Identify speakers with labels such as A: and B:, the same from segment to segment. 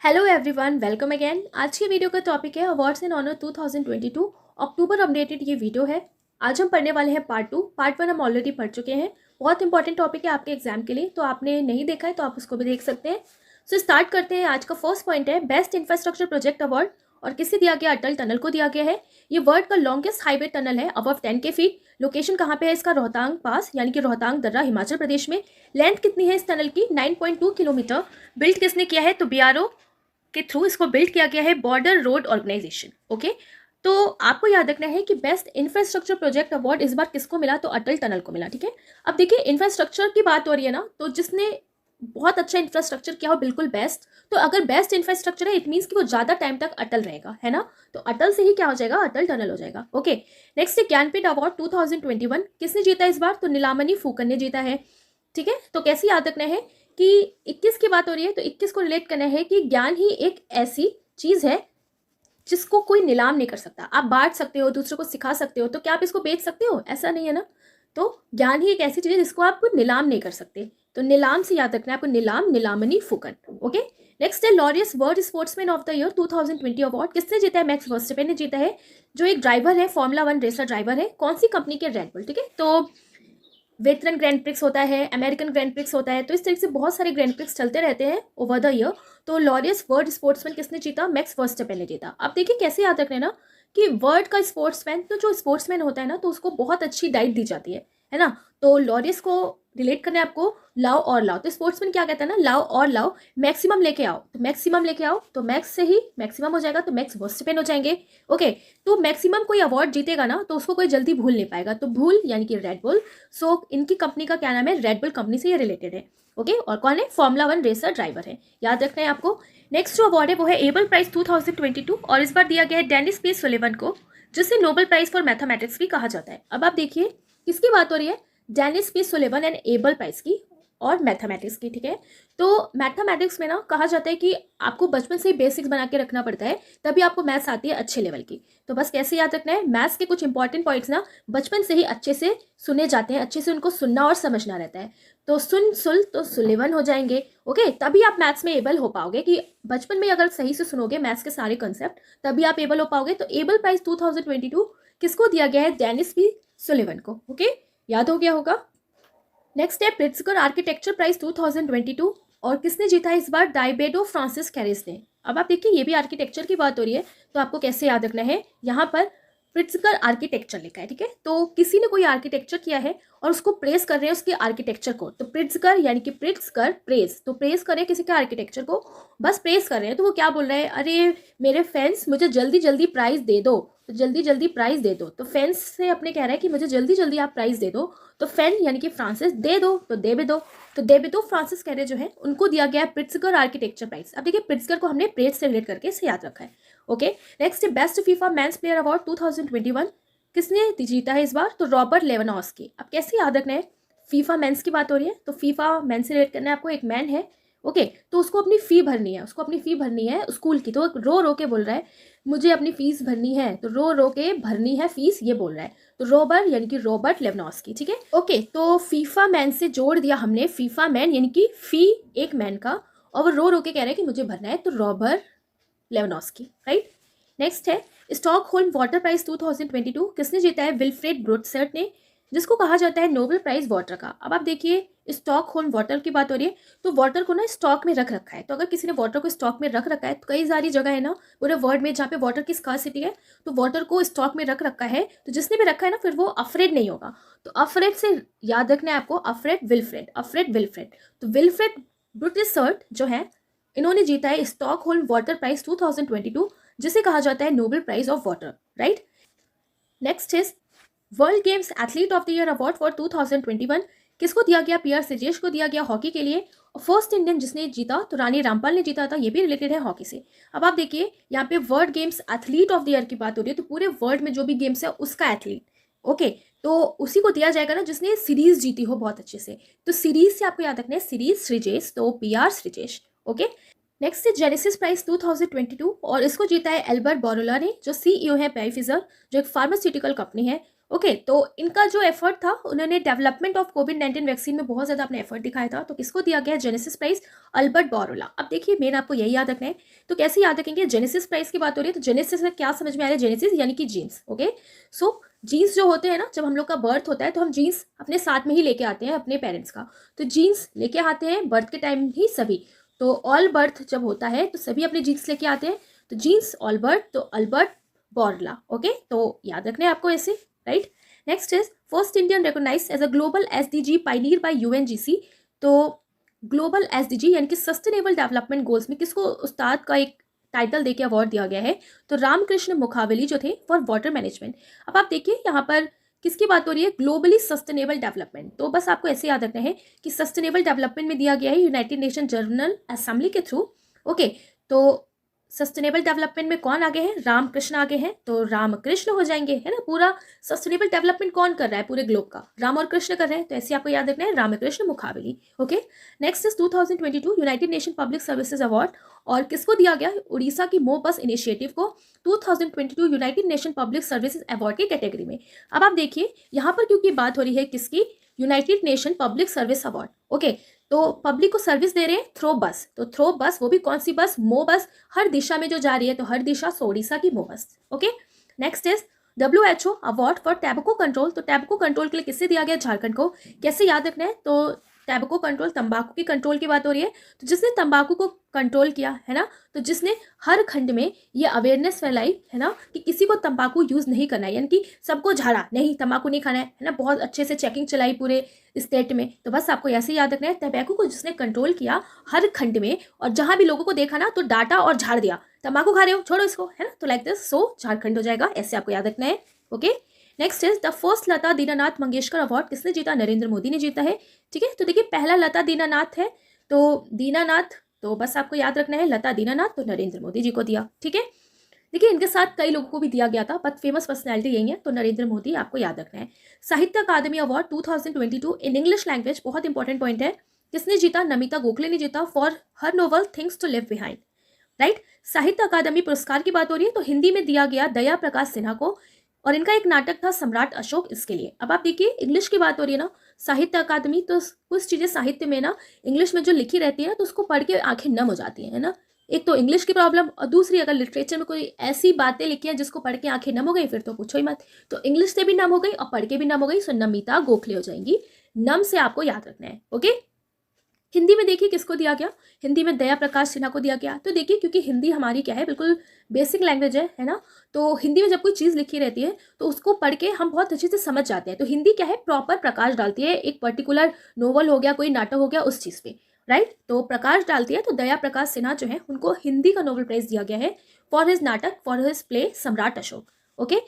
A: Hello everyone, welcome again. आज की video का टॉपिक है अवार्ड्स इन ऑनर 2022 अक्टूबर अपडेटेड ये वीडियो है। आज हम पढ़ने वाले हैं पार्ट 2। पार्ट 1 हम ऑलरेडी पढ़ चुके हैं। बहुत इंपॉर्टेंट टॉपिक है आपके एग्जाम के लिए, तो आपने नहीं देखा है तो आप उसको भी देख सकते हैं। सो स्टार्ट करते हैं। आज का फर्स्ट पॉइंट है बेस्ट इंफ्रास्ट्रक्चर प्रोजेक्ट अवार्ड, और किसे दिया गया? अटल टनल को दिया गया है। ये वर्ल्ड का लॉन्गेस्ट हाईवे टनल है, अबव 10 के फीट। लोकेशन कहाँ पे है इसका? रोहतांग पास, यानी कि रोहतांग दर्रा, हिमाचल प्रदेश में। लेंथ कितनी है इस टनल की? 9.2 किलोमीटर। बिल्ड किसने किया है? तो बीआरओ के थ्रू इसको बिल्ड किया गया है, बॉर्डर रोड ऑर्गेनाइजेशन। ओके, तो आपको याद रखना है कि बेस्ट इंफ्रास्ट्रक्चर प्रोजेक्ट अवार्ड इस बार किसको मिला? तो अटल टनल को मिला। ठीक है, अब देखिए इंफ्रास्ट्रक्चर की बात हो रही है ना, तो जिसने बहुत अच्छा इंफ्रास्ट्रक्चर किया हो, बिल्कुल बेस्ट। तो अगर बेस्ट इंफ्रास्ट्रक्चर है, इट मीन्स कि वो ज़्यादा टाइम तक अटल रहेगा, है ना। तो अटल से ही क्या हो जाएगा? अटल टनल हो जाएगा। ओके, नेक्स्ट है ज्ञानपीठ अवार्ड 2021 किसने जीता इस बार? तो नीलामणि फूकन ने जीता है। ठीक है, तो कैसे याद रखना है कि 21 की बात हो रही है, तो 21 को रिलेट करना है कि ज्ञान ही एक ऐसी चीज़ है जिसको कोई नीलाम नहीं कर सकता। आप बांट सकते हो, दूसरों को सिखा सकते हो, तो क्या आप इसको बेच सकते हो? ऐसा नहीं है ना। तो ज्ञान ही एक ऐसी चीज़ है जिसको आप नीलाम नहीं कर सकते। तो नीलाम से याद रखना है आपको, नीलाम, नीलामणि फूकन। ओके, नेक्स्ट है Laureus world sportsman of the year 2020 award किसने जीता है? मैक्स वर्स्टपेन ने जीता है, जो एक ड्राइवर है, फॉर्मूला 1 रेसर ड्राइवर है। कौन सी कंपनी के? Red bull. ठीक है, तो वेटरन ग्रैंड प्रिक्स होता है, अमेरिकन ग्रैंड प्रिक्स होता है, तो इस तरीके से बहुत सारे ग्रैंड प्रिक्स चलते रहते हैं ओवर द ईयर। तो लॉरियस वर्ल्ड स्पोर्ट्समैन किसने जीता? मैक्स वर्स्टपेन ने जीता। अब देखिए कैसे याद रखना है ना कि वर्ल्ड का स्पोर्ट्समैन, तो जो स्पोर्ट्समैन होता है ना, तो उसको बहुत अच्छी डाइट दी जाती है ना। तो लॉरियस को रिलेट करना है आपको लाओ और लाओ। तो स्पोर्ट्समैन क्या कहता है ना, लाओ और लाओ, मैक्सिमम लेके आओ। तो मैक्सिमम लेके आओ, तो मैक्स से ही मैक्सिमम हो जाएगा, तो मैक्स वर्स्टपेन हो जाएंगे। ओके, तो मैक्सिमम कोई अवार्ड जीतेगा ना, तो उसको कोई जल्दी भूल नहीं पाएगा। तो भूल यानी कि रेड बुल। सो इनकी कंपनी का क्या नाम है? रेड बुल कंपनी से ये रिलेटेड है। ओके, और कौन है? फॉर्मूला 1 रेसर ड्राइवर है, याद रखना है आपको। नेक्स्ट जो अवार्ड है वो है एबल प्राइज 2022, और इस बार दिया गया है डेनिस पी सुलिवन को, जिसे नोबेल प्राइज फॉर मैथमेटिक्स भी कहा जाता है। अब आप देखिए किसकी बात हो रही है? Dennis P Sullivan and Abel prize की, और मैथमेटिक्स की। ठीक है, तो मैथमेटिक्स में ना कहा जाता है कि आपको बचपन से ही बेसिक्स बना के रखना पड़ता है, तभी आपको मैथ्स आती है अच्छे लेवल की। तो बस कैसे याद रखना है, मैथ्स के कुछ इंपॉर्टेंट पॉइंट्स ना बचपन से ही अच्छे से सुने जाते हैं, अच्छे से उनको सुनना और समझना रहता है। तो सुन सुल तो सुलेवन हो जाएंगे। ओके, तभी आप मैथ्स में एबल हो पाओगे, कि बचपन में अगर सही से सुनोगे मैथ्स के सारे कंसेप्ट, तभी आप एबल हो पाओगे। तो एबल प्राइज 2022 किसको दिया गया है? डेनिस पी सुलिवन को। ओके, याद हो गया होगा। नेक्स्ट है प्रिट्जकर आर्किटेक्चर प्राइज 2022, और किसने जीता है इस बार? डाइबेडो फ्रांसिस कैरिस ने। अब आप देखिए ये भी आर्किटेक्चर की बात हो रही है, तो आपको कैसे याद रखना है, यहाँ पर प्रिट्जकर आर्किटेक्चर लिखा है। ठीक है, तो किसी ने कोई आर्किटेक्चर किया है और उसको प्रेस कर रहे हैं उसके आर्किटेक्चर को, तो प्रिट्जकर यानी कि प्रिट्जकर प्रेस, तो प्रेस कर रहे हैं किसी के आर्किटेक्चर को, बस प्रेस कर रहे हैं। तो वो क्या बोल रहे हैं? अरे मेरे फैंस मुझे जल्दी जल्दी प्राइज दे दो, तो जल्दी जल्दी प्राइज दे दो। तो फैंस से अपने कह रहा है कि मुझे जल्दी जल्दी आप प्राइज दे दो। तो फैन यानी कि फ्रांसिस, दे दो तो दे भी दो। तो दे भी दो फ्रांसिस कह रहे जो है, उनको दिया गया है प्रिट्जकर आर्किटेक्चर प्राइज। अब देखिए प्रिट्जकर को हमने प्रेस से रिलेट करके इसे याद रखा है। Okay, next best FIFA men's player award 2021 किसने जीता है इस बार? तो रॉबर्ट लेवेनडोव्स्की। अब कैसे याद रखना है, फीफा मेंस की बात हो रही है, तो फीफा मेंस से रिलेट करना है आपको। एक मैन है, ओके, तो उसको अपनी फ़ी भरनी है, उसको अपनी फ़ी भरनी है स्कूल की। तो रो रो के बोल रहा है मुझे अपनी फ़ीस भरनी है, तो रो रो के भरनी है फीस, ये बोल रहा है। तो रॉबर्ट यानी कि रॉबर्ट लेवेनडोव्स्की। ठीक है, ओके, तो फीफा मैन से जोड़ दिया हमने फीफा मैन, यानी कि फ़ी एक मैन का, और वो रो के कह रहा है कि मुझे भरना है, तो रॉबर्ट लेवेनडोव्स्की, राइट। नेक्स्ट है स्टॉकहोल्म वाटर प्राइज 2022 किसने जीता है? विल्फ्रेड ब्रोटसर्ट ने, जिसको कहा जाता है नोबेल प्राइज वाटर का। अब आप देखिए स्टॉकहोल्म वाटर की बात हो रही है, तो वाटर को ना स्टॉक में रख रखा है। तो अगर किसी ने वाटर को स्टॉक में रख रखा है, तो कई सारी जगह है ना पूरे वर्ल्ड में जहाँ पे वाटर की स्कार्सिटी है, तो वाटर को स्टॉक में रख रखा है, तो जिसने भी रखा है ना फिर वो अफ्रेड नहीं होगा। तो अफ्रेड से याद रखना है आपको, अफ्रेड विल्फ्रेड, अफ्रेड विल्फ्रेड। तो विल्फ्रेड ब्रोटसर्ट जो है, इन्होंने जीता है स्टॉकहोल्म वाटर प्राइज 2022, जिसे कहा जाता है Nobel prize of water, right. Next is world games athlete of the year award for 2021 किसको दिया गया? पीआर श्रीजेश को दिया गया हॉकी के लिए। और फर्स्ट इंडियन जिसने जीता तो रानी रामपाल ने जीता था, ये भी रिलेटेड है हॉकी से। अब आप देखिए यहाँ पे world games athlete of the year की बात हो रही है, तो पूरे वर्ल्ड में जो भी गेम्स है उसका एथलीट। ओके, तो उसी को दिया जाएगा ना जिसने सीरीज जीती हो बहुत अच्छे से। तो सीरीज से आपको याद रखना है सीरीज श्रीजेश, तो पीआर श्रीजेश। ओके, नेक्स्ट है जेनेसिस प्राइज 2022, और इसको जीता है एल्बर्ट बोरोला ने, जो सीईओ है फाइजर, जो एक फार्मास्यूटिकल कंपनी है। ओके तो इनका जो एफर्ट था, उन्होंने डेवलपमेंट ऑफ कोविड-19 वैक्सीन में बहुत ज़्यादा अपना एफर्ट दिखाया था। तो किसको दिया गया है? Genesis prize Albert Bourla. अब देखिए मेन आपको यही याद रखना है। तो कैसे याद रखेंगे? जेनेसिस प्राइज़ की बात हो रही है तो जेनेसिस से क्या समझ में आ रहा है? जेनेसिस यानी कि जीन्स। ओके सो जीन्स जो होते हैं ना, जब हम लोग का बर्थ होता है तो हम जीन्स अपने साथ में ही लेके आते हैं अपने पेरेंट्स का। तो जीन्स लेके आते हैं बर्थ के टाइम ही सभी। तो ऑल बर्थ जब होता है तो सभी अपने जीन्स लेके आते हैं। तो जीन्स ऑल बर्थ तो अल्बर्ट बोरला। ओके तो याद रखना है आपको ऐसे, right. Next is first Indian recognised as a global SDG pioneer by UNGC. तो ग्लोबल एसडीजी यानी कि सस्टेनेबल डेवलपमेंट गोल्स में किसको उस्ताद का एक टाइटल देके अवार्ड दिया गया है? तो रामकृष्ण मुखावली जो थे फॉर वाटर मैनेजमेंट। अब आप देखिए यहाँ पर किसकी बात हो रही है? Globally sustainable development. तो बस आपको ऐसे याद रखना है कि सस्टेनेबल डेवलपमेंट में दिया गया है यूनाइटेड नेशन जनरल असेंबली के थ्रू। ओके तो सस्टेनेबल डेवलपमेंट में कौन आगे है? रामकृष्ण आगे हैं। तो रामकृष्ण हो जाएंगे, है ना। पूरा सस्टेनेबल डेवलपमेंट कौन कर रहा है पूरे ग्लोब का? राम और कृष्ण कर रहे हैं। तो ऐसे आपको याद रखना है Ramakrishna Mukkavilli. Okay next is 2022 United Nation public services award. और किसको दिया गया? उड़ीसा की मो बस इनिशिएटिव को 2022 United Nation public services award की कैटेगरी में। अब आप देखिए यहाँ पर क्योंकि बात हो रही है किसकी? United Nation public service award. Okay तो पब्लिक को सर्विस दे रहे हैं थ्रो बस। तो थ्रो बस वो भी कौन सी बस? मो बस, हर दिशा में जो जा रही है। तो हर दिशा सो उड़ीसा की Mo bus. Okay next is WHO award for tobacco control. तो टैबको कंट्रोल के लिए किससे दिया गया? झारखंड को। कैसे याद रखना है? तो टैबको कंट्रोल, तंबाकू की कंट्रोल की बात हो रही है। तो जिसने तंबाकू को कंट्रोल किया है ना, तो जिसने हर खंड में ये अवेयरनेस फैलाई है ना कि किसी को तंबाकू यूज़ नहीं करना है, यानी कि सबको झाड़ा नहीं, तंबाकू नहीं खाना है ना। बहुत अच्छे से चेकिंग चलाई पूरे स्टेट में। तो बस आपको ऐसे याद रखना है, तंबाकू को जिसने कंट्रोल किया हर खंड में, और जहां भी लोगों को देखा ना तो डांटा और झाड़ दिया, तंबाकू खा रहे हो छोड़ो इसको, है ना। तो लाइक दिस सो झारखंड हो जाएगा। ऐसे आपको याद रखना है। Okay next is the first Lata Dinanath Mangeshkar award किसने जीता? नरेंद्र मोदी ने जीता है। ठीक है तो देखिए पहला लता दीनानाथ है, तो दीनानाथ, तो बस आपको याद रखना है लता दीनानाथ, तो नरेंद्र मोदी जी को दिया। ठीक है देखिए इनके साथ कई लोगों को भी दिया गया था, बट फेमस पर्सनैलिटी यही है, तो नरेंद्र मोदी आपको याद रखना है। Sahitya Akademi award 2022 in English language, बहुत इंपॉर्टेंट पॉइंट है, किसने जीता? नमिता गोखले ने जीता for her novel things to live behind, right. Sahitya Akademi पुरस्कार की बात हो रही है तो हिंदी में दिया गया दया प्रकाश सिन्हा को, और इनका एक नाटक था सम्राट अशोक, इसके लिए। अब आप देखिए इंग्लिश की बात हो रही है ना, साहित्य अकादमी, तो कुछ चीज़ें साहित्य में ना इंग्लिश में जो लिखी रहती है ना तो उसको पढ़ के आंखें नम हो जाती है ना। एक तो इंग्लिश की प्रॉब्लम, और दूसरी अगर लिटरेचर में कोई ऐसी बातें लिखी हैं जिसको पढ़ के आंखें नम हो गई फिर तो पूछो ही मत। तो इंग्लिश से भी नम हो गई और पढ़ के भी नम हो गई, सो नमिता गोखले हो जाएंगी। नम से आपको याद रखना है। ओके हिंदी में देखिए किसको दिया गया? हिंदी में दया प्रकाश सिन्हा को दिया गया। तो देखिए क्योंकि हिंदी हमारी क्या है, बिल्कुल बेसिक लैंग्वेज है ना। तो हिंदी में जब कोई चीज़ लिखी रहती है तो उसको पढ़ के हम बहुत अच्छे से समझ जाते हैं। तो हिंदी क्या है, प्रॉपर प्रकाश डालती है एक पर्टिकुलर नोवेल हो गया, कोई नाटक हो गया, उस चीज़ पे, राइट। तो प्रकाश डालती है। तो दया प्रकाश सिन्हा जो है उनको हिंदी का नोबेल प्राइज दिया गया है फॉर हिज नाटक, for his play Samrat Ashok. Okay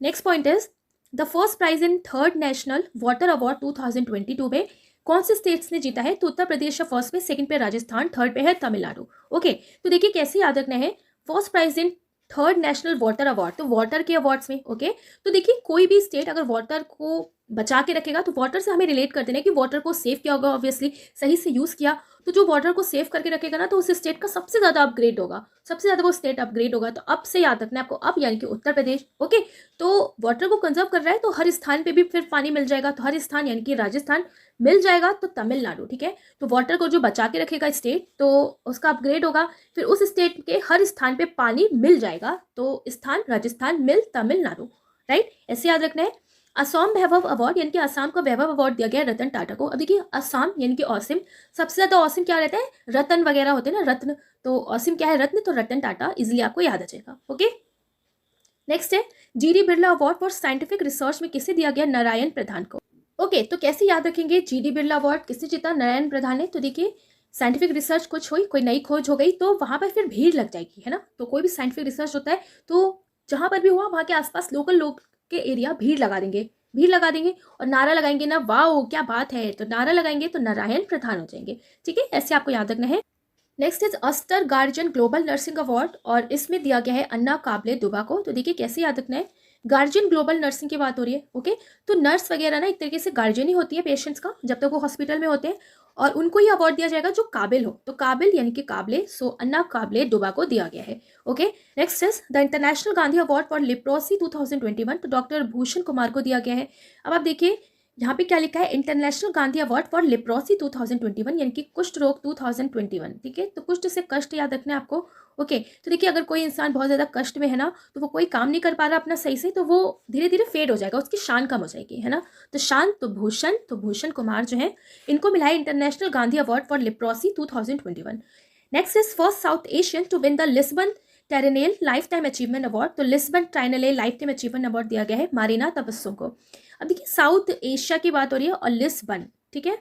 A: next point is the first prize in third national water award 2022 में कौन से स्टेट्स ने जीता है? तो उत्तर प्रदेश है फर्स्ट पे, सेकंड पे राजस्थान, थर्ड पे है तमिलनाडु। ओके तो देखिए कैसे याद रखना है, first prize in third national water award, तो वाटर के अवार्ड्स में। ओके तो देखिए कोई भी स्टेट अगर वाटर को बचा के रखेगा तो वाटर से हमें रिलेट करते हैं कि वाटर को सेव किया होगा, ऑब्वियसली सही से यूज़ किया, तो जो वाटर को सेव करके रखेगा ना तो उस स्टेट का सबसे ज़्यादा अपग्रेड होगा, सबसे ज़्यादा वो स्टेट अपग्रेड होगा। तो अब से याद रखना है आपको, अब यानी कि उत्तर प्रदेश। ओके तो वाटर को कंजर्व कर रहा है तो हर स्थान पे भी फिर पानी मिल जाएगा, तो हर स्थान यानी कि राजस्थान मिल जाएगा, तो तमिलनाडु। ठीक है तो वाटर को जो बचा के रखेगा स्टेट तो उसका अपग्रेड होगा, फिर उस स्टेट के हर स्थान पे पानी मिल जाएगा, तो स्थान राजस्थान, मिल तमिलनाडु, राइट। ऐसे याद रखना है। असम वैभव अवार्ड यानी कि असम का वैभव अवार्ड दिया गया रतन टाटा को। अब देखिए असम यानी कि औसिम, सबसे ज्यादा औसिम क्या रहता है? रतन वगैरह होते हैं ना, रत्न, तो औसिम क्या है? रत्न, तो रतन टाटा इजिली आपको याद आ जाएगा। ओके नेक्स्ट है GD Birla award for scientific research में किसे दिया गया? नारायण प्रधान को। ओके तो कैसे याद रखेंगे जीडी बिरला अवार्ड किसने जीता? नारायण प्रधान ने। तो देखिए साइंटिफिक रिसर्च कुछ हुई, कोई नई खोज हो गई तो वहां पर फिर भीड़ लग जाएगी, है ना। तो कोई भी साइंटिफिक रिसर्च होता है तो जहां पर भी हुआ वहां के आसपास लोकल लोग के एरिया भीड़ लगा देंगे और नारा लगाएंगे ना, वाओ क्या बात है, तो नारा लगाएंगे तो नारायण प्रधान हो जाएंगे। ठीक है ऐसे आपको याद रखना है। Next is Aster guardian global nursing award, और इसमें दिया गया है अन्ना काबले दुबा को। तो देखिए कैसे याद रखना है, गार्जियन ग्लोबल नर्सिंग की बात हो रही है। ओके तो नर्स वगैरह ना एक तरीके से गार्जियन ही होती है पेशेंट्स का जब तक वो हॉस्पिटल में होते हैं, और उनको ये अवार्ड दिया जाएगा जो काबिल हो, तो काबिल यानी कि काबले, सो अन्ना काबले डुबा को दिया गया है। Okay, next is the international Gandhi award for leprosy 2021, तो डॉक्टर भूषण कुमार को दिया गया है। अब आप देखिए यहाँ पे क्या लिखा है, international Gandhi award for leprosy 2021 यानी कि कुष्ठ रोग 2021। ठीक है, तो कुष्ठ से कष्ट याद रखना है आपको। ओके, तो देखिए अगर कोई इंसान बहुत ज़्यादा कष्ट में है ना, तो वो कोई काम नहीं कर पा रहा अपना सही से, तो वो धीरे धीरे फेड हो जाएगा, उसकी शान कम हो जाएगी, है ना। तो शान, तो भूषण कुमार जो है, इनको मिला है international Gandhi award for leprosy 2021। Next is first South Asian to win the Lisbon triennial lifetime achievement award, तो Lisbon triennial lifetime achievement award दिया गया है मारिना तबस्सुम को। अब देखिए साउथ एशिया की बात हो रही है और लिस्बन, ठीक है,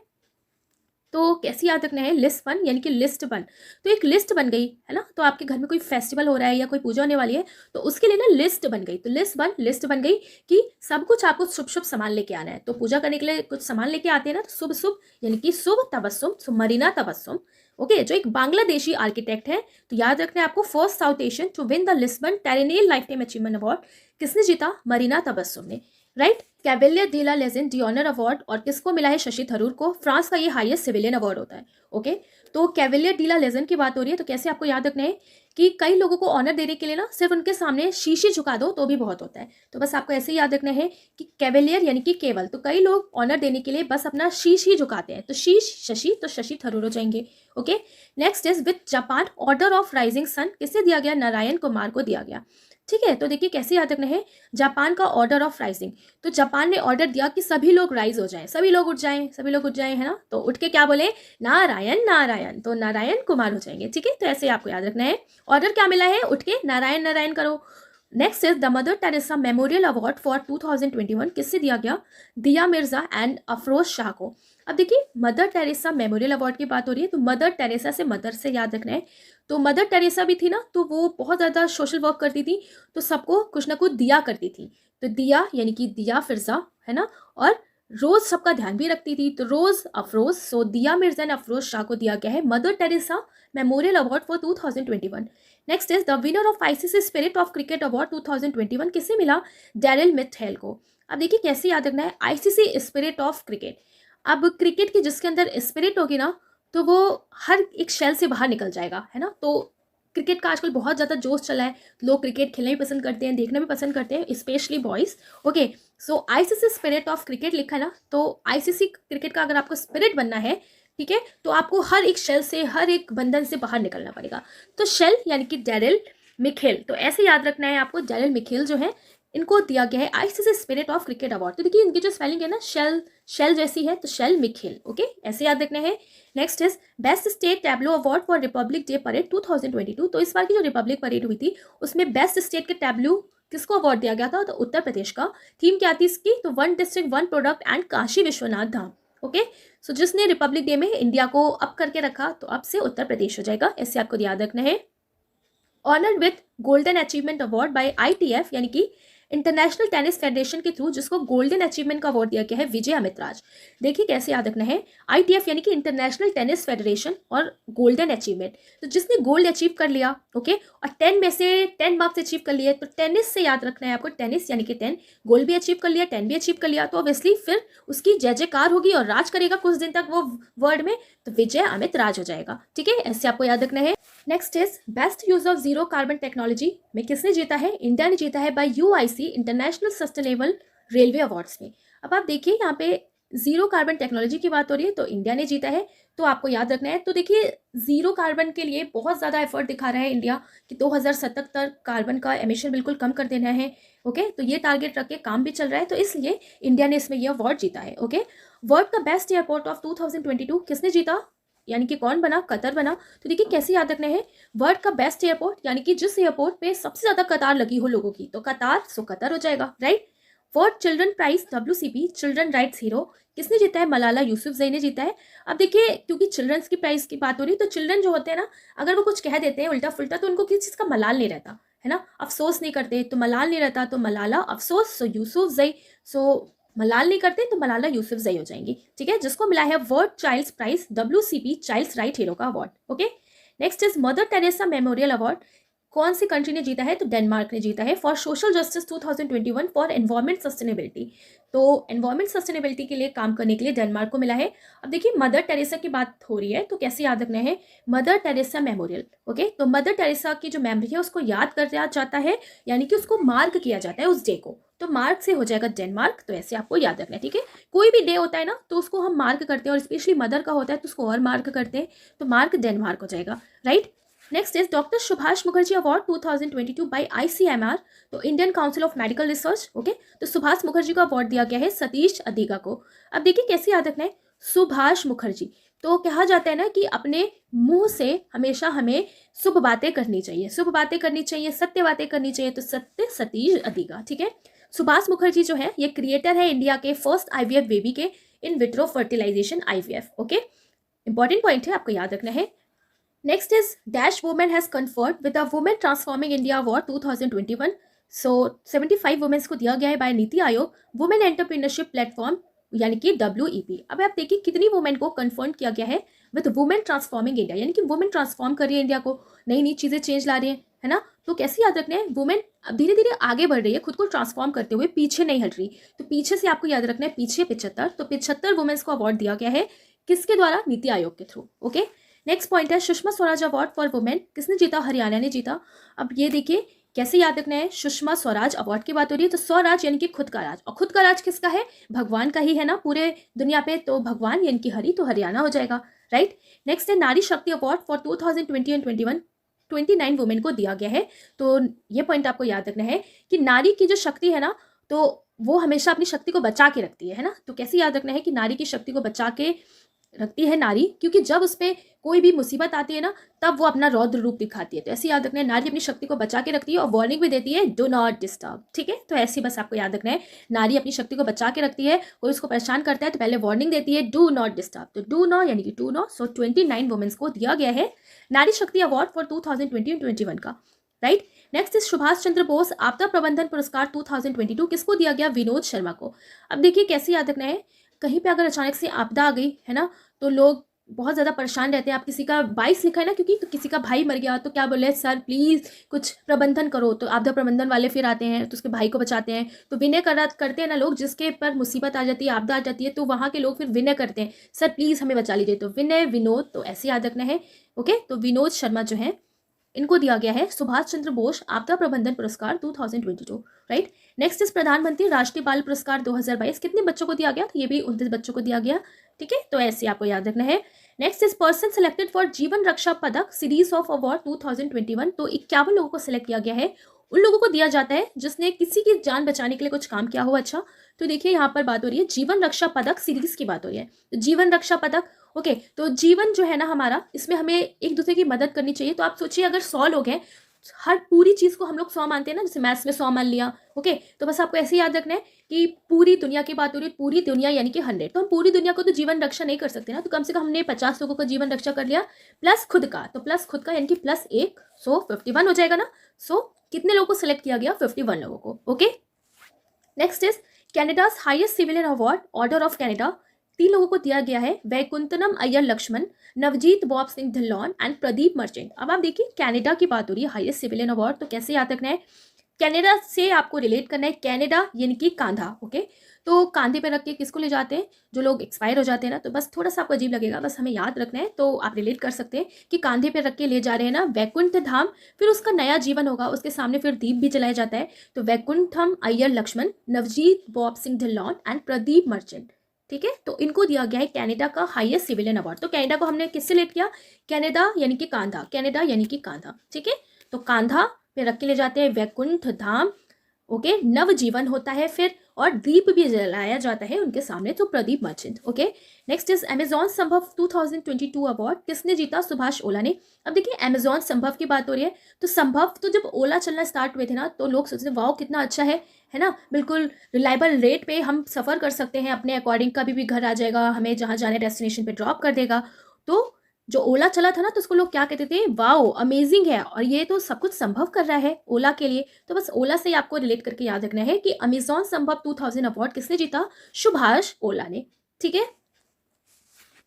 A: तो कैसे याद रखना है, लिस्बन यानी कि लिस्ट बन, तो एक लिस्ट बन गई है ना, तो आपके घर में कोई फेस्टिवल हो रहा है या कोई पूजा होने वाली है, तो उसके लिए ना लिस्ट बन गई, तो लिस्ट बन गई कि सब कुछ आपको शुभ शुभ सामान लेके आना है, तो पूजा करने के लिए कुछ सामान लेके आते हैं ना, तो शुभ शुभ यानी कि शुभ तबस्सुम, सो मरीना तबस्सुम। ओके, जो एक बांग्लादेशी आर्किटेक्ट है, तो याद रखना है आपको, first South Asian to win the Lisbon triennial lifetime achievement award किसने जीता, मरीना तबस्सुम ने, right. Chevalier de la legion de honour award और किसको मिला है, शशि थरूर को, फ्रांस का ये हाईएस्ट सिविलियन अवार्ड होता है। ओके, तो कैवेलियर डी ला लेजेंड की बात हो रही है, तो कैसे आपको याद रखना है कि कई लोगों को ऑनर देने के लिए ना सिर्फ उनके सामने शीशी झुका दो तो भी बहुत होता है, तो बस आपको ऐसे ही याद रखना है कि कैवेलियर यानी कि केवल, तो कई लोग ऑनर देने के लिए बस अपना शीश ही झुकाते हैं, तो शीश शशि, तो शशि थरूर हो जाएंगे। Okay, next is with Japan order of rising sun किसे दिया गया, नारायण कुमार को दिया गया। ठीक है, तो देखिए कैसे याद रखना है, जापान का ऑर्डर ऑफ राइजिंग, तो जापान ने ऑर्डर दिया कि सभी लोग राइज हो जाएं, सभी लोग उठ जाएं, सभी लोग उठ जाएं, है ना, तो उठ के क्या बोले, नारायण नारायण, तो नारायण कुमार हो जाएंगे। ठीक है, तो ऐसे आपको याद रखना है, ऑर्डर क्या मिला है, उठ के नारायण नारायण करो। Next is the mother Teresa memorial award for 2021 किससे दिया गया, दिया मिर्जा एंड अफरोज शाह को। अब देखिए मदर टेरेसा मेमोरियल अवार्ड की बात हो रही है, तो मदर टेरेसा से मदर से याद रखना है, तो मदर टेरेसा भी थी ना, तो वो बहुत ज़्यादा सोशल वर्क करती थी, तो सबको कुछ ना कुछ दिया करती थी, तो दिया यानी कि दिया फिरजा, है ना, और रोज़ सबका ध्यान भी रखती थी, तो रोज़ अफरोज, सो दिया मिर्जा एंड अफरोज शाह को दिया गया है mother Teresa memorial award for 2021। Next is the winner of ICC spirit of cricket award 2021 किसे मिला, डैरिल मिथेल को। अब देखिए कैसे याद रखना है, आईसीसी स्पिरिट ऑफ क्रिकेट, अब क्रिकेट की जिसके अंदर स्पिरिट होगी ना, तो वो हर एक शेल से बाहर निकल जाएगा, है ना। तो क्रिकेट का आजकल बहुत ज़्यादा जोश चला है, लोग क्रिकेट खेलना भी पसंद करते हैं, देखना भी पसंद करते हैं, specially boys. Okay, so ICC spirit of cricket लिखा है ना, तो आईसीसी क्रिकेट का अगर आपको स्पिरिट बनना है, ठीक है, तो आपको हर एक शेल से, हर एक बंधन से बाहर निकलना पड़ेगा, तो शेल यानी कि डैरिल मिखेल, तो ऐसे याद रखना है आपको, डैरिल मिखेल जो है इनको दिया गया है ICC spirit of cricket award. तो देखिए इनकी जो स्पेलिंग है ना, शेल जैसी है, तो शेल मिखेल। ओके, ऐसे याद रखना है। Next is best state tableau award for Republic day parade 2022, तो इस बार की जो रिपब्लिक परेड हुई थी उसमें बेस्ट स्टेट के टैब्लो किसको अवार्ड दिया गया था, तो उत्तर प्रदेश का। थीम क्या थी इसकी, तो one district one product and Kashi Vishwanath Dham. Okay, so जिसने रिपब्लिक डे में इंडिया को अप करके रखा, तो अब से उत्तर प्रदेश हो जाएगा, ऐसे आपको याद रखना है। Honoured with golden achievement award bye ITF यानी कि इंटरनेशनल टेनिस फेडरेशन के थ्रू, जिसको गोल्डन अचीवमेंट का अवार्ड दिया गया है विजय अमितराज। देखिए कैसे याद रखना है, आईटीएफ यानी कि इंटरनेशनल टेनिस फेडरेशन और गोल्डन अचीवमेंट, तो जिसने गोल्ड अचीव कर लिया, ओके, और 10 में से 10 मार्क्स अचीव कर लिए, तो टेनिस से याद रखना है आपको, टेनिस यानी कि 10 गोल्ड भी अचीव कर लिया, 10 भी अचीव कर लिया, तो ऑब्वियसली फिर उसकी जय जयकार होगी और राज करेगा कुछ दिन तक वो वर्ल्ड में, तो विजय अमितराज हो जाएगा। ठीक है, ऐसे आपको याद रखना है। Next is best use of zero carbon technology में किसने जीता है, इंडिया ने जीता है by UIC international sustainable railway awards में। अब आप देखिए यहाँ पे जीरो कार्बन टेक्नोलॉजी की बात हो रही है, तो इंडिया ने जीता है, तो आपको याद रखना है। तो देखिए जीरो कार्बन के लिए बहुत ज़्यादा एफर्ट दिखा रहा है इंडिया कि 2070 तक कार्बन का एमिशन बिल्कुल कम कर देना है। ओके, तो ये टारगेट रख के काम भी चल रहा है, तो इसलिए इंडिया ने इसमें ये अवार्ड जीता है। ओके, वर्ल्ड का बेस्ट एयरपोर्ट ऑफ 2022 किसने जीता, यानी कि कौन बना, कतर बना। तो देखिए कैसे याद रखना है, वर्ल्ड का बेस्ट एयरपोर्ट यानी कि जिस एयरपोर्ट पे सबसे ज्यादा कतार लगी हो लोगों की, तो कतार, सो कतर हो जाएगा, right. World children prize WCP children rights hero किसने जीता है, मलाला यूसुफजई ने जीता है। अब देखिए क्योंकि चिल्ड्रंस की प्राइज की बात हो रही है, तो चिल्ड्रन जो होते हैं ना, अगर वो कुछ कह देते हैं उल्टा फुल्टा, तो उनको किसी चीज़ का मलाल नहीं रहता, है ना, अफसोस नहीं करते, तो मलाल नहीं रहता, तो मलाला अफसोस, सो यूसुफजई, सो मलाल नहीं करते, तो मलाला यूसुफजई हो जाएंगी। ठीक है, जिसको मिला है world child's prize WCP child's right hero का award. Okay, next is Mother Teresa memorial award कौन सी कंट्री ने जीता है? तो डेनमार्क ने जीता है for social justice 2021 for environment sustainability. तो एनवायरमेंट सस्टेनेबिलिटी के लिए काम करने के लिए डेनमार्क को मिला है। अब देखिए मदर टेरेसा की बात हो रही है तो कैसे याद रखना है? Mother Teresa memorial. ओके, तो मदर टेरेसा की जो मेमोरी है उसको याद किया जाता है, यानी कि उसको मार्क किया जाता है उस डे को। तो मार्क से हो जाएगा डेनमार्क, तो ऐसे आपको याद रखना है। ठीक है, कोई भी डे होता है ना तो उसको हम मार्क करते हैं, और स्पेशली मदर का होता है तो उसको और मार्क करते हैं, तो मार्क डेनमार्क हो जाएगा। Right. Next is doctor Subhash Mukherjee award 2022 by ICMR, तो Indian council of medical research. Okay, तो सुभाष मुखर्जी को अवार्ड दिया गया है सतीश अधिका को। अब देखिए कैसे याद रखना है? सुभाष मुखर्जी, तो कहा जाता है ना कि अपने मुंह से हमेशा हमें शुभ बातें करनी चाहिए, शुभ बातें करनी चाहिए, सत्य बातें करनी चाहिए, तो सत्य सतीश अधिका। ठीक है, सुभाष मुखर्जी जो है ये क्रिएटर है इंडिया के फर्स्ट IVF बेबी के in vitro fertilisation IVF। Okay, important point है, आपको याद रखना है। Next is dash women has conferred with the women transforming India award 2021। So 75 womens को दिया गया है bye NITI Aayog women entrepreneurship platform, यानी कि WEP। अब आप देखिए कितनी वुमेन को कन्फर्म किया गया है विद वुमेन ट्रांसफॉर्मिंग इंडिया, यानी कि वुमेन ट्रांसफॉर्म कर रही है इंडिया को, नई नई चीज़ें चेंज ला रही है ना। तो कैसे याद रखना है? वुमेन अब धीरे धीरे आगे बढ़ रही है, खुद को ट्रांसफॉर्म करते हुए, पीछे नहीं हट रही। तो पीछे से आपको याद रखना है, पीछे 75, तो 75 वुमेन्स को अवार्ड दिया गया है, किसके द्वारा? नीति आयोग के थ्रू। ओके, नेक्स्ट पॉइंट है Sushma Swaraj award for women, किसने जीता? हरियाणा ने जीता। अब ये देखिए कैसे याद रखना है, सुषमा स्वराज अवार्ड की बात हो रही है, तो स्वराज यानी कि खुद का राज, और खुद का राज किसका है? भगवान का ही है ना पूरे दुनिया पे, तो भगवान यानी कि हरि, तो हरियाणा हो जाएगा। राइट। नेक्स्ट है नारी शक्ति अवार्ड फॉर 2020 एंड 21, 29 वुमेन को दिया गया है। तो ये पॉइंट आपको याद रखना है कि नारी की जो शक्ति है ना, तो वो हमेशा अपनी शक्ति को बचा के रखती है ना। तो कैसे याद रखना है कि नारी की शक्ति को बचा के रखती है नारी, क्योंकि जब उस पर कोई भी मुसीबत आती है ना तब वो अपना रौद्र रूप दिखाती है। तो ऐसे याद रखना है, नारी अपनी शक्ति को बचा के रखती है और वार्निंग भी देती है, डू नॉट डिस्टर्ब। ठीक है, तो ऐसे बस आपको याद रखना है, नारी अपनी शक्ति को बचा के रखती है, कोई उसको परेशान करता है तो पहले वार्निंग देती है, डू नॉट डिस्टर्ब। तो डू नॉ यानी कि टू नॉ। सो 29 वुमेन्स को दिया गया है नारी शक्ति अवार्ड फॉर 2020-21 का। Right. Next is Subhash Chandra Bose आपदा प्रबंधन पुरस्कार 2022, किसको दिया गया? विनोद शर्मा को। अब देखिए कैसे याद रखना है, कहीं पे अगर अचानक से आपदा आ गई है ना तो लोग बहुत ज़्यादा परेशान रहते हैं। आप किसी का 22 लिखा है ना, क्योंकि तो किसी का भाई मर गया तो क्या बोले, सर प्लीज़ कुछ प्रबंधन करो, तो आपदा प्रबंधन वाले फिर आते हैं तो उसके भाई को बचाते हैं। तो विनय करते हैं ना लोग, जिसके पर मुसीबत आ जाती है, आपदा आ जाती है, तो वहाँ के लोग फिर विनय करते हैं, सर प्लीज़ हमें बचा लीजिए। तो विनय, विनोद, तो ऐसे याद रखना है। ओके, तो विनोद शर्मा जो है इनको दिया गया है सुभाष चंद्र बोस आपदा प्रबंधन पुरस्कार 2022। राइट। नेक्स्ट इज प्रधानमंत्री राष्ट्रीय बाल पुरस्कार 2022, कितने बच्चों को दिया गया? तो ये भी 29 बच्चों को दिया गया। ठीक है, तो ऐसे आपको याद रखना है। Next is person selected for जीवन रक्षा पदक सीरीज ऑफ अवार्ड 2021, तो 51 लोगों को सिलेक्ट किया गया है। उन लोगों को दिया जाता है जिसने किसी की जान बचाने के लिए कुछ काम किया हो। अच्छा, तो देखिए यहाँ पर बात हो रही है जीवन रक्षा पदक सीरीज की बात हो रही है, तो जीवन रक्षा पदक। ओके, तो जीवन जो है ना हमारा, इसमें हमें एक दूसरे की मदद करनी चाहिए। तो आप सोचिए अगर 100 लोग हैं, हर पूरी चीज़ को हम लोग 100 मानते हैं ना, जैसे मैथ्स में 100 मान लिया। ओके, तो बस आपको ऐसे याद रखना है कि पूरी दुनिया की बात हो रही है, पूरी दुनिया यानी कि 100, तो हम पूरी दुनिया को तो जीवन रक्षा नहीं कर सकते ना, तो कम से कम हमने 50 लोगों का जीवन रक्षा कर लिया, प्लस खुद का, तो प्लस खुद का यानी कि +1, सो 51 हो जाएगा ना। सो कितने लोगों को सिलेक्ट किया गया? 51 लोगों को। Okay, next is Canada's highest civilian award order of Canada, 3 लोगों को दिया गया है, Vaikuntanam Iyer Lakshman, Navjeet Bob Singh Dhillon and Pradeep Merchant. अब आप देखिए कैनेडा की बात हो रही है, हाईएस्ट सिविलियन अवार्ड, तो कैसे याद रखना है? कैनेडा से आपको रिलेट करना है, कैनेडा यानी कि कांधा। ओके, तो कांधे पे रख के किसको ले जाते हैं? जो लोग एक्सपायर हो जाते हैं ना, तो बस थोड़ा सा आपको अजीब लगेगा, बस हमें याद रखना है, तो आप रिलेट कर सकते हैं कि कांधे पे रख के ले जा रहे हैं ना वैकुंठ धाम, फिर उसका नया जीवन होगा, उसके सामने फिर दीप भी जलाया जाता है। तो Vaikuntham Iyer Lakshman, Navjeet Bob Singh Dhillon and Pradeep Merchant. ठीक है, तो इनको दिया गया है कैनेडा का हाईएस्ट सिविलियन अवार्ड। तो कैनेडा को हमने किससे रिलेट किया? कैनेडा यानी कि कांधा, कैनेडा यानी कि कांधा। ठीक है, तो कांधा पे रख के ले जाते हैं वैकुंठ धाम। ओके, नवजीवन होता है फिर, और दीप भी जलाया जाता है उनके सामने, तो Pradeep merchant. Okay, next is Amazon संभव 2022 अवार्ड, किसने जीता? सुभाष ओला ने। अब देखिए अमेजॉन संभव की बात हो रही है, तो संभव तो जब ओला चलना स्टार्ट हुए थे ना, तो लोग सोचते वाओ कितना अच्छा है ना, बिल्कुल रिलायबल रेट पे हम सफ़र कर सकते हैं, अपने अकॉर्डिंग कभी भी घर आ जाएगा, हमें जहाँ जाने डेस्टिनेशन पे ड्रॉप कर देगा। तो जो ओला चला था ना, तो उसको लोग क्या कहते थे? वाओ अमेजिंग है, और ये तो सब कुछ संभव कर रहा है ओला के लिए। तो बस ओला से आपको रिलेट करके याद रखना है कि अमेजॉन संभव 2000 अवार्ड किसने जीता? सुभाष ओला ने। ठीक है,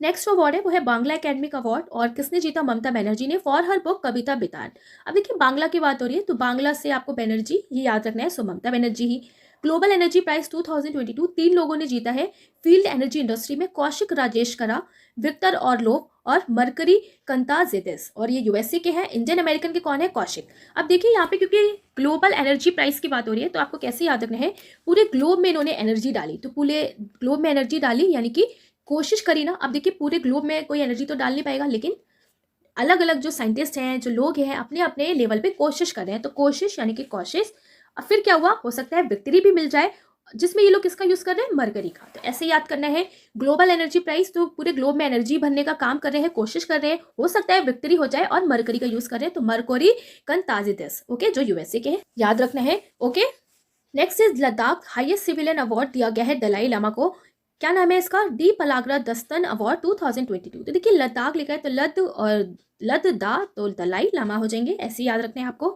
A: नेक्स्ट अवार्ड है वो है बांग्ला एकेडमिक अवार्ड, और किसने जीता? ममता बनर्जी ने, फॉर हर बुक कविता बितान। अब देखिए बांग्ला की बात हो रही है तो बांग्ला से आपको बनर्जी ये याद रखना है, सो ममता बनर्जी ही। ग्लोबल एनर्जी प्राइज 2022 तीन लोगों ने जीता है फील्ड एनर्जी इंडस्ट्री में, कौशिक राजेशकरा, विक्टर ऑर्लोव और मरकरी कंताजेदिस, और ये यूएसए के हैं। इंडियन अमेरिकन के कौन है? कौशिक। अब देखिए यहाँ पे क्योंकि ग्लोबल एनर्जी प्राइस की बात हो रही है तो आपको कैसे याद रखना है, पूरे ग्लोब में इन्होंने एनर्जी डाली, तो पूरे ग्लोब में एनर्जी डाली यानी कि कोशिश करी ना। अब देखिए पूरे ग्लोब में कोई एनर्जी तो डाल नहीं पाएगा, लेकिन अलग अलग जो साइंटिस्ट हैं, जो लोग हैं, अपने अपने लेवल पे कोशिश कर रहे हैं, तो कोशिश यानी कि कोशिश। अब फिर क्या हुआ, हो सकता है विक्ट्री भी मिल जाए, जिसमें ये लोग किसका यूज कर रहे हैं? मरकरी का। तो ऐसे याद करना है, ग्लोबल एनर्जी प्राइस, तो पूरे ग्लोब में एनर्जी भरने का काम कर रहे हैं, कोशिश कर रहे हैं, हो सकता है विक्ट्री हो जाए, और मरकरी का यूज कर रहे हैं, तो मरकरी कंताजिदस, ओके, जो यूएसए के हैं, याद रखना है, okay. Next is Ladakh, highest civilian award दिया गया है दलाई लामा को, क्या नाम है इसका? डी पलागरा दस्तन अवार्ड 2022। तो देखिए लद्दाख लिखा है तो लद और लद दा तो दलाई लामा हो जाएंगे, ऐसे याद रखने हैं आपको।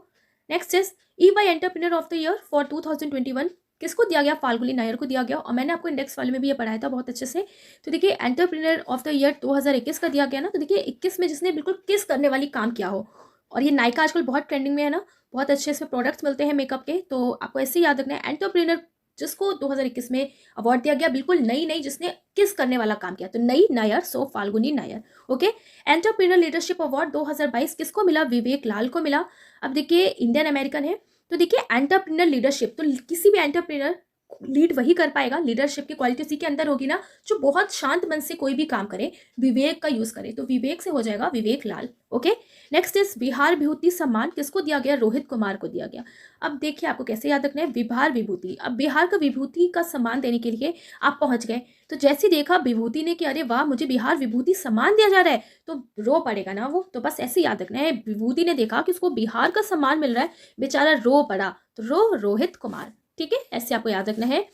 A: Next is EY entrepreneur of the year for 2021, किसको दिया गया? फाल्गुनी नायर को दिया गया, और मैंने आपको इंडेक्स वाले में भी ये पढ़ाया था बहुत अच्छे से। तो देखिए एंटरप्रेन्योर ऑफ द ईयर 2021 का दिया गया ना, तो देखिए 21 में जिसने बिल्कुल किस करने वाली काम किया हो, और ये नायका आजकल बहुत ट्रेंडिंग में है ना, बहुत अच्छे इसमें प्रोडक्ट्स मिलते हैं मेकअप के, तो आपको ऐसे ही याद रखना है, एंटरप्रेन्योर जिसको 2021 में अवार्ड दिया गया, बिल्कुल नई नई जिसने किस करने वाला काम किया, तो नई Nair, so Falguni Nair, okay. Entrepreneur leadership award 2022 किसको मिला? विवेक लाल को मिला। अब देखिए इंडियन अमेरिकन है, तो देखिए एंटरप्रेन्योर लीडरशिप, तो किसी भी एंटरप्रेन्योर लीड वही कर पाएगा, लीडरशिप की क्वालिटी उसी के अंदर होगी ना, जो बहुत शांत मन से कोई भी काम करे, विवेक का यूज करे, तो विवेक से हो जाएगा विवेक लाल, ओके। नेक्स्ट इज बिहार विभूति सम्मान किसको दिया गया? रोहित कुमार को दिया गया। अब देखिए आपको कैसे याद रखना है, बिहार विभूति। अब बिहार का विभूति का सम्मान देने के लिए आप पहुंच गए, तो जैसे देखा विभूति ने कि अरे वाह मुझे बिहार विभूति सम्मान दिया जा रहा है, तो रो पड़ेगा ना वो, तो बस ऐसे याद रखना है, विभूति ने देखा कि उसको बिहार का सम्मान मिल रहा है, बेचारा रो पड़ा, तो रोहित कुमार, ठीक है, ऐसे आपको याद रखना है।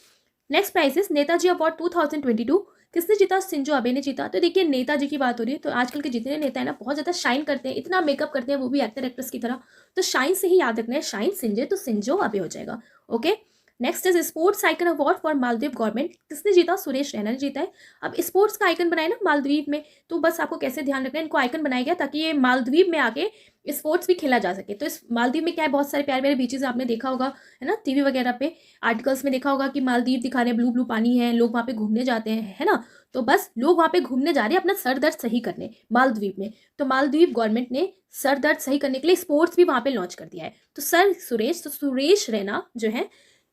A: Next prize is Netaji award 2022, किसने जीता? शिंजो अबे ने जीता। तो देखिए नेताजी की बात हो रही है, तो आजकल के जितने नेता है ना बहुत ज्यादा शाइन करते हैं, इतना मेकअप करते हैं, वो भी एक्टर एक्ट्रेस की तरह, तो शाइन से ही याद रखना है, शाइन सिंजे, तो शिंजो अबे हो जाएगा, okay. Next is sports icon award for Maldives government, किसने जीता? सुरेश रैना ने जीता है। अब स्पोर्ट्स का आइकन बनाए ना मालदीव में, तो बस आपको कैसे ध्यान रखना है, इनको आइकन बनाया गया ताकि ये मालदीव में आके स्पोर्ट्स भी खेला जा सके। तो इस मालदीव में क्या है, बहुत सारे प्यारे प्यारे बीचेस आपने देखा होगा, है ना, टीवी वगैरह पे आर्टिकल्स में देखा होगा कि मालदीव दिखा रहे हैं, ब्लू ब्लू पानी है, लोग वहाँ पे घूमने जाते हैं, है ना, तो बस लोग वहाँ पे घूमने जा रहे हैं अपना सर दर्द सही करने मालदीव में, तो मालदीव गवर्नमेंट ने सर दर्द सही करने के लिए स्पोर्ट्स भी वहाँ पे लॉन्च कर दिया है, तो सुरेश रैना जो है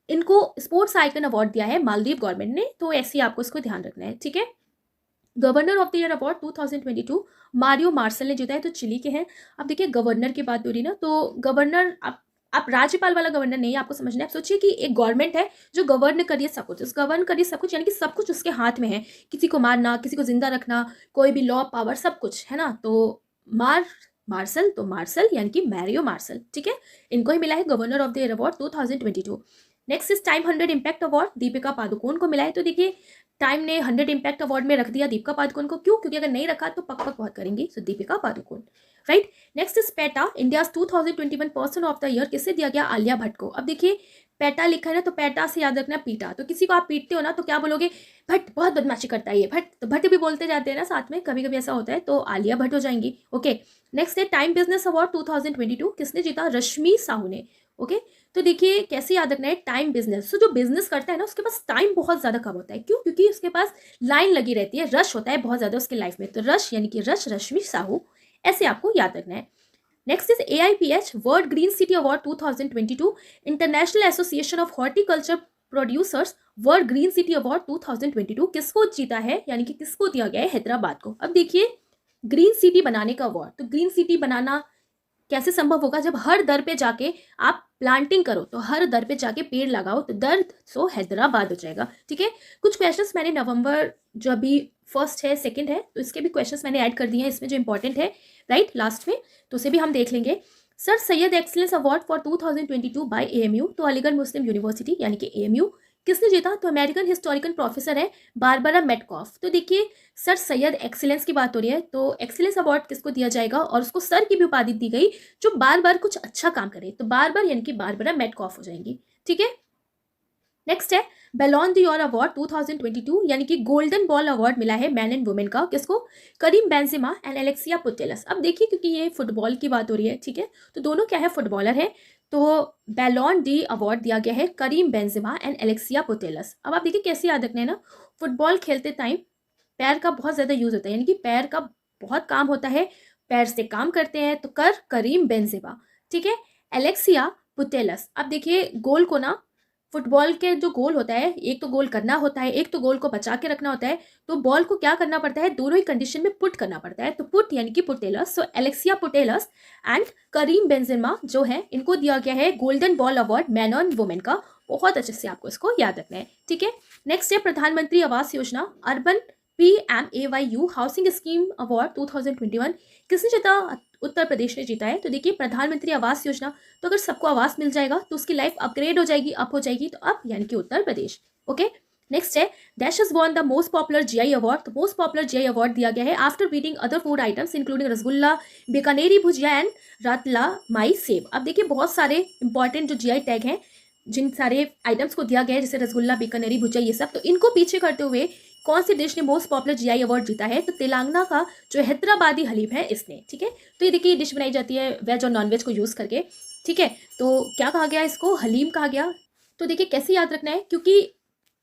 A: इनको स्पोर्ट्स आइकन अवार्ड दिया है मालदीव गवर्नमेंट ने, तो ऐसे ही आपको इसको ध्यान रखना है, ठीक है। Governor of the year award 2022 Mario Marshall ने जीता है, तो चिली के हैं। अब देखिए गवर्नर की बात हो रही ना, तो गवर्नर आप राज्यपाल वाला गवर्नर नहीं, आपको समझना है। आप सोचिए कि एक गवर्नमेंट है जो गवर्न करिए सब कुछ, उस गवर्न करिए सब कुछ यानी कि सब कुछ उसके हाथ में है, किसी को मारना, किसी को जिंदा रखना, कोई भी लॉ पावर सब कुछ, है ना, तो मार्शल, तो मार्शल यानी कि मैरियो मार्शल, ठीक है, इनको ही मिला है governor of the year award 2022। Next is time 100 impact award Deepika Padukone को मिला है, तो देखिए टाइम ने 100 इम्पैक्ट अवार्ड में रख दिया दीपिका पादुकोण को, क्यों? क्योंकि अगर नहीं रखा तो पक पक बहुत करेंगी, so Deepika Padukone, right. Next is PETA India 2021 person of the year, किससे दिया गया? आलिया भट्ट को। अब देखिए पेटा लिखा है ना, तो पेटा से याद रखना पीटा, तो किसी को आप पीटते हो ना तो क्या बोलोगे? भट्ट बहुत बदमाशी करता है ये भट्ट, तो भट्ट भी बोलते जाते हैं ना साथ में, कभी कभी ऐसा होता है, तो आलिया भट्ट हो जाएंगी, ओके। नेक्स्ट है टाइम बिजनेस अवार्ड 2022, किसने जीता? रश्मि साहू ने, ओके। तो देखिए कैसे याद रखना है, टाइम बिजनेस, तो जो बिजनेस करता है ना उसके पास टाइम बहुत ज्यादा कम होता है, क्यों? क्योंकि उसके पास लाइन लगी रहती है, रश होता है बहुत ज्यादा उसकी लाइफ में, तो रश यानी कि रश्मि साहू, ऐसे आपको याद रखना है। Next is AIPH world green city award 2022, international association of horticulture producers world green city award 2022, किसको जीता है यानी कि किसको दिया गया है? हैदराबाद को। अब देखिए ग्रीन सिटी बनाने का अवार्ड, तो ग्रीन सिटी बनाना कैसे संभव होगा? जब हर दर पे जाके आप प्लांटिंग करो, तो हर दर पे जाके पेड़ लगाओ, तो दर सो हैदराबाद हो जाएगा, ठीक है। कुछ क्वेश्चंस मैंने नवंबर जो अभी फर्स्ट है सेकंड है, तो इसके भी क्वेश्चंस मैंने ऐड कर दिए हैं इसमें जो इंपॉर्टेंट है, राइट, लास्ट में, तो उसे भी हम देख लेंगे। Sir Syed excellence award for 2022 by AMU, तो अलीगढ़ मुस्लिम यूनिवर्सिटी यानी कि AMU, किसने जीता? तो अमेरिकन हिस्टोरिकल प्रोफेसर है बारबरा मेटकॉफ। तो देखिए सर सैयद एक्सीलेंस की बात हो रही है, तो एक्सीलेंस अवार्ड किसको दिया जाएगा? और उसको सर की भी उपाधि दी गई जो बार बार कुछ अच्छा काम करे, तो बार बार यानी कि बारबरा मेटकॉफ हो जाएंगी, ठीक है। नेक्स्ट है बैलोन d'Or अवार्ड 2022 यानी कि गोल्डन बॉल अवार्ड मिला है मैन एंड वुमेन का, किसको? Karim Benzema and Alexia Putellas. अब देखिए क्योंकि ये फुटबॉल की बात हो रही है, ठीक है, तो दोनों क्या है, फुटबॉलर है। तो बैलोन डी अवार्ड दिया गया है Karim Benzema and Alexia Putellas. अब आप देखिए कैसे याद रखना है ना, फुटबॉल खेलते टाइम पैर का बहुत ज़्यादा यूज़ होता है, यानी कि पैर का बहुत काम होता है, पैर से काम करते हैं, तो करीम बेंजेमा, ठीक है। एलेक्सिया पुटेलस, अब देखिए गोल को ना, फुटबॉल के जो गोल होता है, एक तो गोल करना होता है, एक तो गोल को बचा के रखना होता है, तो बॉल को क्या करना पड़ता है, दोनों ही कंडीशन में पुट करना पड़ता है, तो पुट यानी कि Putellas. So Alexia Putellas and Karim Benzema जो है, इनको दिया गया है golden ball award man and women का। बहुत अच्छे से आपको इसको याद रखना है, ठीक है। नेक्स्ट है प्रधानमंत्री Awas Yojana urban PMAYU housing scheme award 2021, किसने जीता? उत्तर प्रदेश ने जीता है। तो देखिए प्रधानमंत्री आवास योजना, तो अगर सबको आवास मिल जाएगा तो उसकी लाइफ अपग्रेड हो जाएगी, अप हो जाएगी, तो अप यानी कि उत्तर प्रदेश। ओके, नेक्स्ट है dash is won the most popular GI award. तो मोस्ट पॉपुलर GI अवार्ड दिया गया है after beating other food items including rasgulla, Bikaneri bhujia and Ratlami sev. अब देखिए बहुत सारे इंपॉर्टेंट जो GI टैग हैं, जिन सारे आइटम्स को दिया गया है, जैसे रसगुल्ला, बीकानेरी भुजिया, ये सब, तो इनको पीछे करते हुए कौन सी डिश ने मोस्ट पॉपुलर GI अवार्ड जीता है? तो तेलंगाना का जो हैदराबादी हलीम है इसने, ठीक है। तो ये देखिए डिश बनाई जाती है वेज और नॉन वेज को यूज़ करके, ठीक है। तो क्या कहा गया, इसको हलीम कहा गया। तो देखिए कैसे याद रखना है, क्योंकि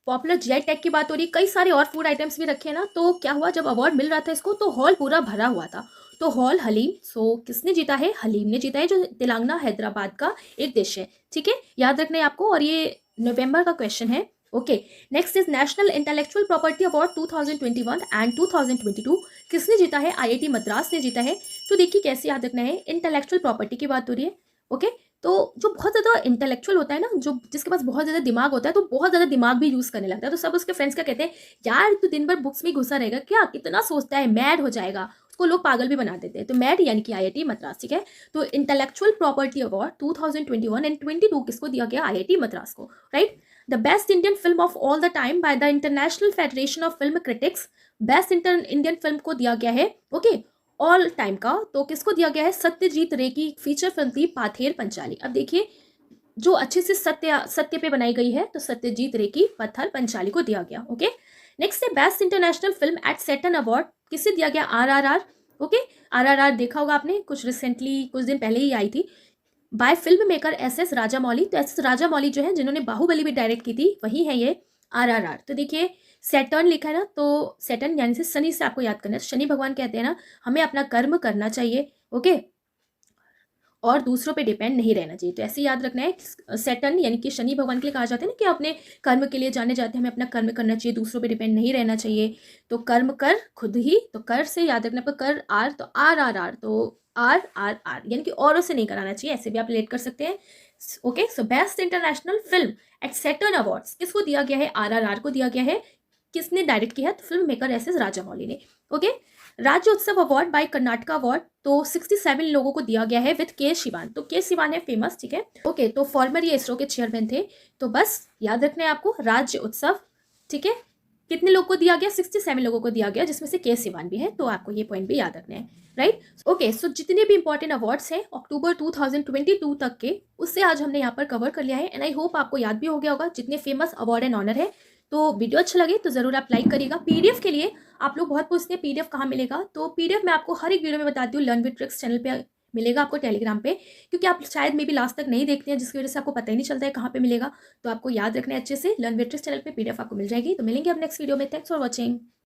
A: पॉपुलर GI टैग की बात हो रही है, कई सारे और फूड आइटम्स भी रखे हैं ना, तो क्या हुआ जब अवार्ड मिल रहा था इसको, तो हॉल पूरा भरा हुआ था, तो हॉल हलीम। सो किसने जीता है? हलीम ने जीता है, जो तेलंगाना हैदराबाद का एक डिश है, ठीक है, याद रखना है आपको। और ये नवंबर का क्वेश्चन है। Okay, next is national intellectual property award 2021 and 2022, किसने जीता है? IIT मद्रास ने जीता है। तो देखिए कैसे याद रखना है, इंटेलेक्चुअल प्रॉपर्टी की बात हो रही है, ओके। तो जो बहुत ज़्यादा इंटेलेक्चुअल होता है ना, जो जिसके पास बहुत ज़्यादा दिमाग होता है, तो बहुत ज़्यादा दिमाग भी यूज़ करने लगता है, तो सब उसके फ्रेंड्स क्या कहते हैं, यार तू दिन भर बुक्स में घुसा रहेगा क्या, कितना सोचता है, मैड हो जाएगा, उसको लोग पागल भी बना देते हैं। तो मैड यानी कि IIT मद्रास, ठीक है। तो इंटेलेक्चुअल प्रॉपर्टी अवार्ड 2021 एंड 22 किसको दिया गया? IIT मद्रास को, right. The best Indian film of all the time by the international federation of film critics, best Indian film को दिया गया है, ओके, ऑल टाइम का, तो किसको दिया गया है? सत्यजीत रे की फीचर फिल्म थी पाथेर पंचाली। अब देखिए जो अच्छे से सत्य पे बनाई गई है, तो सत्यजीत रे की पत्थर पंचाली को दिया गया, ओके। नेक्स्ट है best international film at Saturn award, किसे दिया गया? RRR, okay. RRR देखा होगा आपने, कुछ रिसेंटली कुछ दिन पहले ही आई थी, by film maker SS Rajamouli. तो SS राजामौली जो है, जिन्होंने बाहुबली भी डायरेक्ट की थी, वही है ये RRR। तो देखिए सैटर्न लिखा है ना, तो सैटर्न यानी से शनि से आपको याद करना है। शनि भगवान कहते हैं ना, हमें अपना कर्म करना चाहिए, ओके, और दूसरों पे डिपेंड नहीं रहना चाहिए। तो ऐसे याद रखना है, सैटर्न यानी कि शनि भगवान के लिए कहा जाता है ना कि अपने कर्म के लिए जाने जाते हैं, हमें अपना कर्म करना चाहिए, दूसरों पे डिपेंड नहीं रहना चाहिए। तो कर्म कर खुद ही, तो कर से याद रखना पर कर आर, तो RRR, तो RRR यानी कि औरों से नहीं कराना चाहिए, ऐसे भी आप रिलेट कर सकते हैं, okay. So best international film at Saturn awards किसको दिया गया है? RRR को दिया गया है। किसने डायरेक्ट किया है? तो फिल्म मेकर SS राजामौली ने, ओके। राज्य उत्सव अवार्ड बाय कर्नाटका अवार्ड, तो 67 लोगों को दिया गया है विद के शिवान। तो के शिवान है फेमस, ठीक है, ओके। तो फॉर्मर ये इसरो के चेयरमैन थे। तो बस याद रखना है आपको राज्य उत्सव, ठीक है, कितने लोगों को दिया गया? 67 लोगों को दिया गया, जिसमें से के शिवान भी है, तो आपको ये पॉइंट भी याद रखना है, राइट। ओके, सो जितने भी इंपॉर्टेंट अवार्ड्स हैं अक्टूबर 2022 तक के, उससे आज हमने यहाँ पर कवर कर लिया है, एंड आई होप आपको याद भी हो गया होगा जितने फेमस अवार्ड एंड ऑनर है। तो वीडियो अच्छा लगे तो जरूर आप लाइक करिएगा। PDF के लिए आप लोग बहुत पूछते हैं PDF कहाँ मिलेगा, तो PDF मैं आपको हर एक वीडियो में बताती हूँ, लर्न विद ट्रिक्स चैनल पे मिलेगा आपको, टेलीग्राम पे, क्योंकि आप शायद मे भी लास्ट तक नहीं देखते हैं, जिसकी वजह से आपको पता ही नहीं चलता है कहाँ पे मिलेगा। तो आपको याद रखना है अच्छे से, लर्न विद ट्रिक्स चैनल पे PDF आपको मिल जाएगी। तो मिलेंगे अब नेक्स्ट वीडियो में। Thanks for watching.